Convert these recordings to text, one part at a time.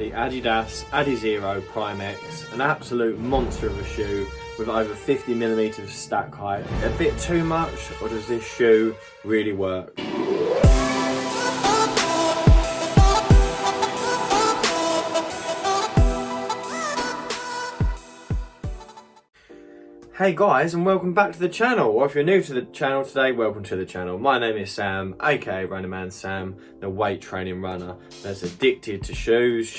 the Adidas ADIZERO Prime X, an absolute monster of a shoe with over 50mm of stack height. A bit too much, or does this shoe really work? Hey guys, and welcome back to the channel, or if you're new to the channel today, welcome to the channel. My name is Sam, aka Running Man Sam, the weight training runner that's addicted to shoes.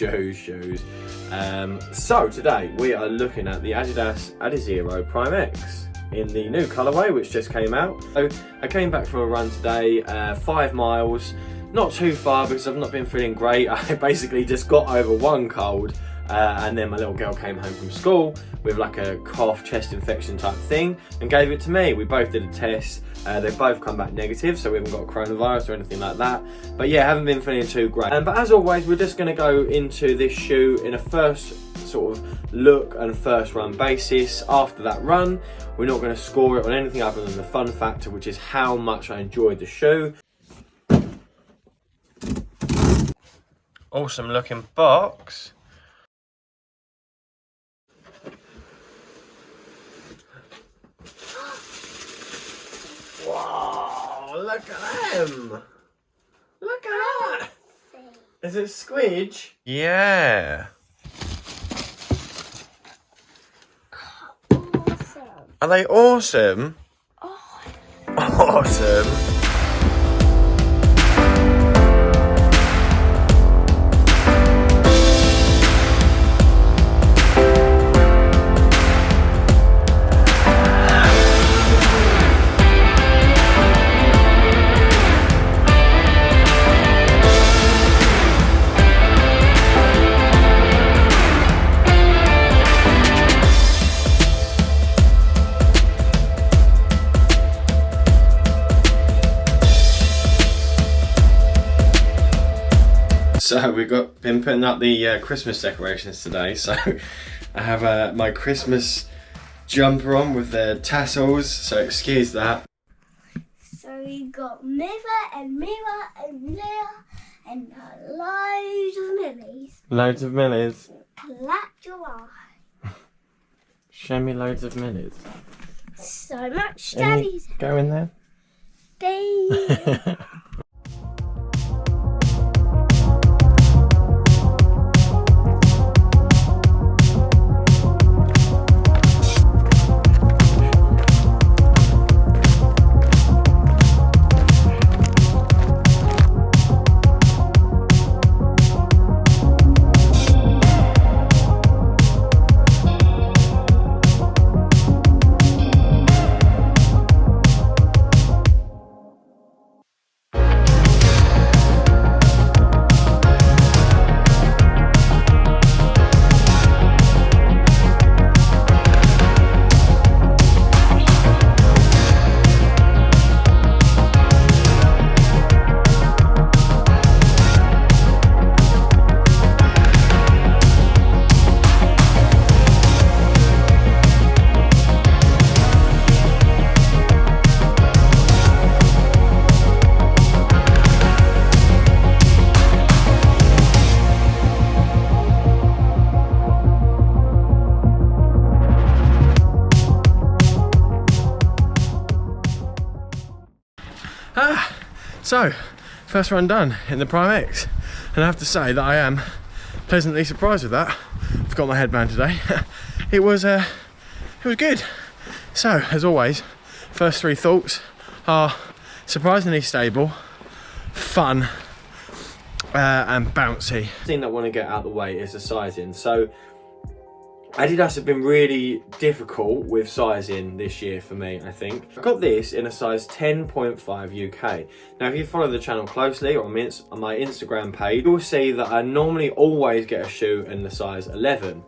So today we are looking at the Adidas ADIZERO Prime X in the new colourway which just came out. So I came back from a run today, 5 miles, not too far because I've not been feeling great. I basically just got over one cold. And then my little girl came home from school with like a cough, chest infection type thing and gave it to me. We both did a test. They both come back negative, so we haven't got coronavirus or anything like that. But yeah, haven't been feeling too great. But as always, we're just going to go into this shoe in a first sort of look and first run basis. After that run, we're not going to score it on anything other than the fun factor, which is how much I enjoyed the shoe. Awesome looking box. Wow, look at them! Look at that! Is it squidge? Yeah. Awesome. Are they awesome? Oh. Awesome. So we've been putting up the Christmas decorations today. So I have my Christmas jumper on with the tassels, so excuse that. So we got mirror and loads of millies. Loads of millies. Clapped your eye. Show me loads of millies. So much daddies. Go in there. Baby. So, first run done in the Prime X, and I have to say that I am pleasantly surprised with that. I've got my headband today. It was good. So, as always, first 3 thoughts are surprisingly stable, fun, and bouncy. The thing that I want to get out of the way is the sizing. So, Adidas have been really difficult with sizing this year for me, I think. I got this in a size 10.5 UK. Now, if you follow the channel closely or on my Instagram page, you'll see that I normally always get a shoe in the size 11.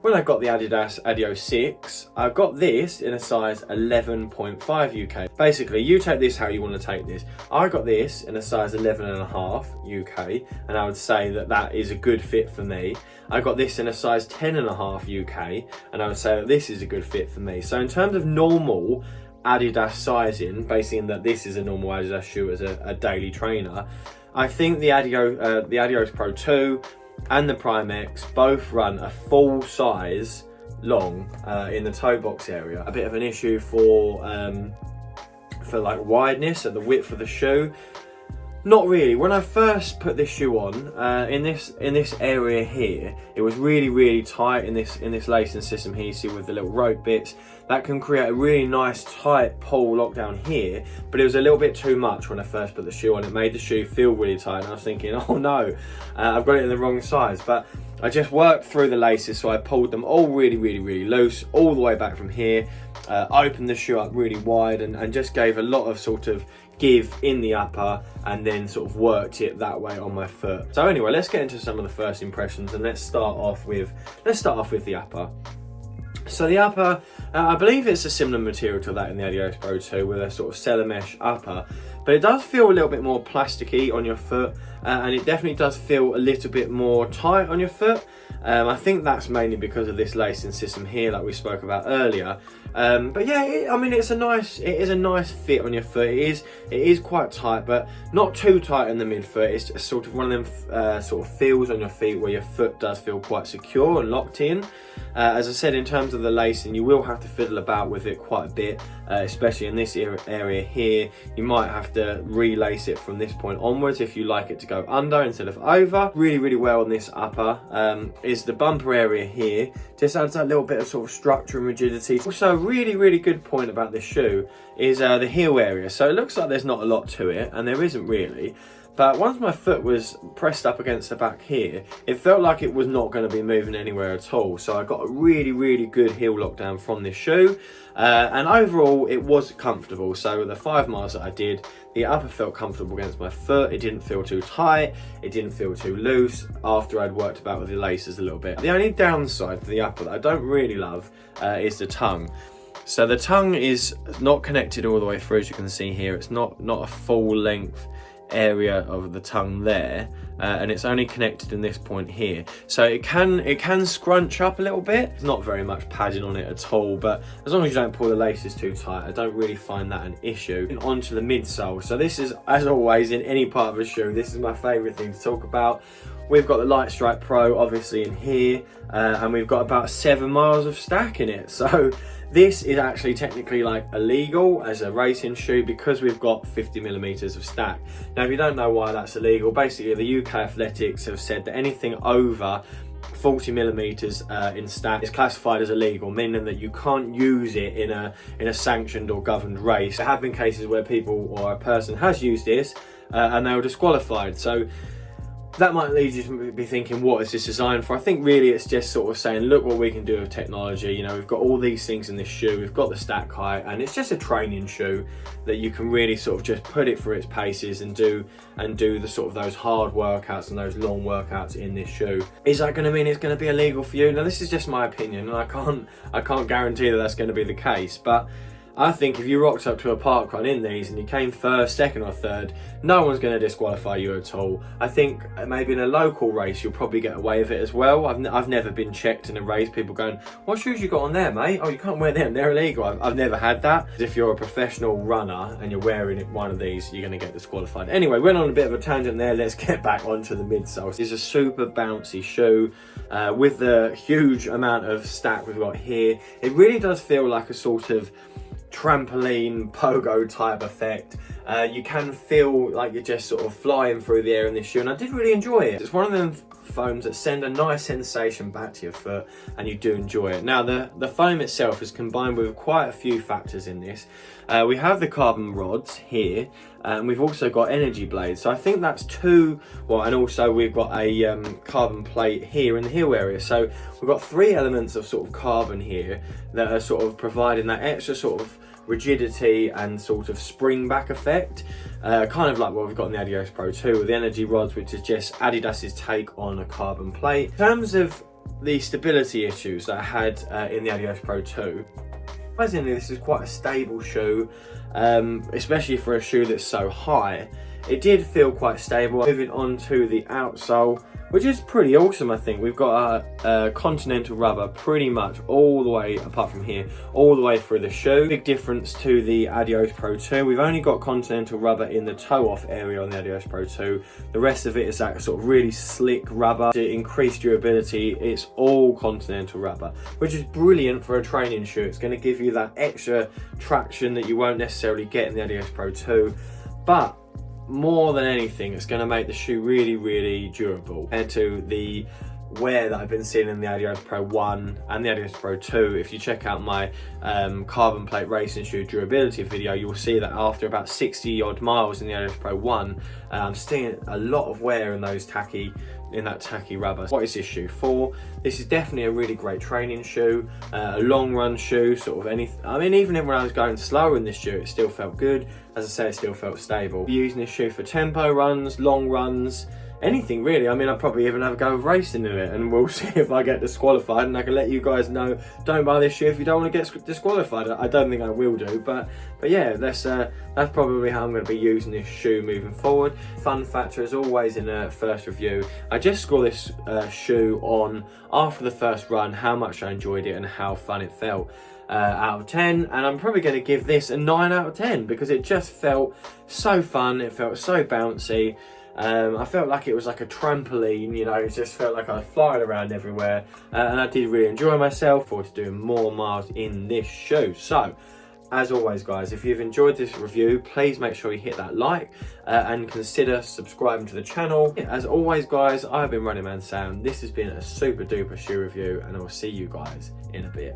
When I got the Adidas ADIO 6, I got this in a size 11.5 UK. Basically, you take this how you want to take this. I got this in a size 11.5 UK, and I would say that that is a good fit for me. I got this in a size 10.5 UK, and I would say that this is a good fit for me. So in terms of normal Adidas sizing, basing that this is a normal Adidas shoe as a daily trainer, I think the Adidas Pro 2 and the Prime X both run a full size long in the toe box area. A bit of an issue for like wideness and the width of the shoe. Not really. When I first put this shoe on, in this area here, it was really tight in this lacing system here. You see with the little rope bits, that can create a really nice tight pull lockdown here. But it was a little bit too much when I first put the shoe on. It made the shoe feel really tight, and I was thinking, oh no, I've got it in the wrong size. But I just worked through the laces, so I pulled them all really loose, all the way back from here. Opened the shoe up really wide, and just gave a lot of sort of give in the upper, and then sort of worked it that way on my foot. So anyway, let's get into some of the first impressions, and let's start off with the upper. So the upper, I believe it's a similar material to that in the Adidas Pro 2 with a sort of Cellar mesh upper, but it does feel a little bit more plasticky on your foot, and it definitely does feel a little bit more tight on your foot. I think that's mainly because of this lacing system here that we spoke about earlier. But yeah, I mean, it is a nice fit on your foot. It is quite tight, but not too tight in the midfoot. It's just sort of one of them sort of feels on your feet where your foot does feel quite secure and locked in. As I said, in terms of the lacing, you will have to fiddle about with it quite a bit, especially in this area here. You might have to relace it from this point onwards if you like it to go under instead of over. Really well on this upper is the bumper area here. Just adds that little bit of sort of structure and rigidity. Also, a really good point about this shoe is the heel area. So it looks like there's not a lot to it, and there isn't really. But once my foot was pressed up against the back here, it felt like it was not going to be moving anywhere at all. So I got a really good heel lockdown from this shoe. And overall, it was comfortable. So the 5 miles that I did, the upper felt comfortable against my foot. It didn't feel too tight. It didn't feel too loose after I'd worked about with the laces a little bit. The only downside to the upper that I don't really love is the tongue. So the tongue is not connected all the way through, as you can see here. It's not a full length area of the tongue there, and it's only connected in this point here, so it can scrunch up a little bit. It's not very much padding on it at all, but as long as you don't pull the laces too tight, I don't really find that an issue. And onto the midsole. So this is, as always in any part of a shoe, this is my favorite thing to talk about. We've got the Lightstrike Pro obviously in here, and we've got about 7 miles of stack in it. So this is actually technically like illegal as a racing shoe because we've got 50mm of stack. Now, if you don't know why that's illegal, basically the UK Athletics have said that anything over 40mm in stack is classified as illegal, meaning that you can't use it in a sanctioned or governed race. There have been cases where people or a person has used this and they were disqualified. So that might lead you to be thinking, what is this designed for? I think really it's just sort of saying, look what we can do with technology. You know, we've got all these things in this shoe. We've got the stack height, and it's just a training shoe that you can really sort of just put it through its paces and do the sort of those hard workouts and those long workouts in this shoe. Is that going to mean it's going to be illegal for you? Now, this is just my opinion, and I can't guarantee that that's going to be the case, but I think if you rocked up to a park run in these and you came first, second or third, no one's going to disqualify you at all. I think maybe in a local race you'll probably get away with it as well. I've never been checked in a race, people going, what shoes you got on there, mate? Oh, you can't wear them, they're illegal. I've never had that. If you're a professional runner and you're wearing one of these, you're going to get disqualified. Anyway, went on a bit of a tangent there. Let's get back onto the midsole. It's a super bouncy shoe with the huge amount of stack we've got here. It really does feel like a sort of trampoline pogo type effect. You can feel like you're just sort of flying through the air in this shoe, and I did really enjoy it. It's one of them foams that send a nice sensation back to your foot, and you do enjoy it. Now the foam itself is combined with quite a few factors in this. We have the carbon rods here, and we've also got energy blades, so I think that's two. Well, and also we've got a carbon plate here in the heel area, so we've got 3 elements of sort of carbon here that are sort of providing that extra sort of rigidity and sort of spring back effect, kind of like what we've got in the Adidas Pro 2 with the energy rods, which is just Adidas's take on a carbon plate. In terms of the stability issues that I had in the Adidas Pro 2, surprisingly this is quite a stable shoe, especially for a shoe that's so high. it did feel quite stable. Moving on to the outsole, which is pretty awesome. I think we've got a continental rubber pretty much all the way, apart from here, all the way through the shoe. Big difference to the Adios Pro 2. We've only got continental rubber in the toe off area on the Adios Pro 2. The rest of it is that sort of really slick rubber. To increase durability, it's all continental rubber, which is brilliant for a training shoe. It's going to give you that extra traction that you won't necessarily get in the Adios Pro 2. But more than anything, it's going to make the shoe really, really durable compared to the wear that I've been seeing in the Adidas Pro 1 and the Adidas Pro 2. If you check out my carbon plate racing shoe durability video, you'll see that after about 60 odd miles in the Adidas Pro 1, I'm seeing a lot of wear in those tacky rubber. What is this shoe for? This is definitely a really great training shoe, a long run shoe, sort of anything. I mean, even when I was going slower in this shoe, it still felt good. As I say, it still felt stable. Using this shoe for tempo runs, long runs, anything really. I mean, I'll probably even have a go of racing in it, and we'll see if I get disqualified, and I can let you guys know, don't buy this shoe if you don't want to get disqualified. I don't think I will do, but yeah, that's probably how I'm going to be using this shoe moving forward. Fun factor as always in a first review, I just score this shoe on, after the first run, how much I enjoyed it and how fun it felt. Out of 10, and I'm probably going to give this a 9 out of 10 because it just felt so fun, it felt so bouncy. I felt like it was like a trampoline, you know, it just felt like I was flying around everywhere, and I did really enjoy myself. Forward to doing more miles in this shoe. So, as always guys, if you've enjoyed this review, please make sure you hit that like and consider subscribing to the channel. As always guys, I've been Running Man Sam. This has been a super duper shoe review, and I'll see you guys in a bit.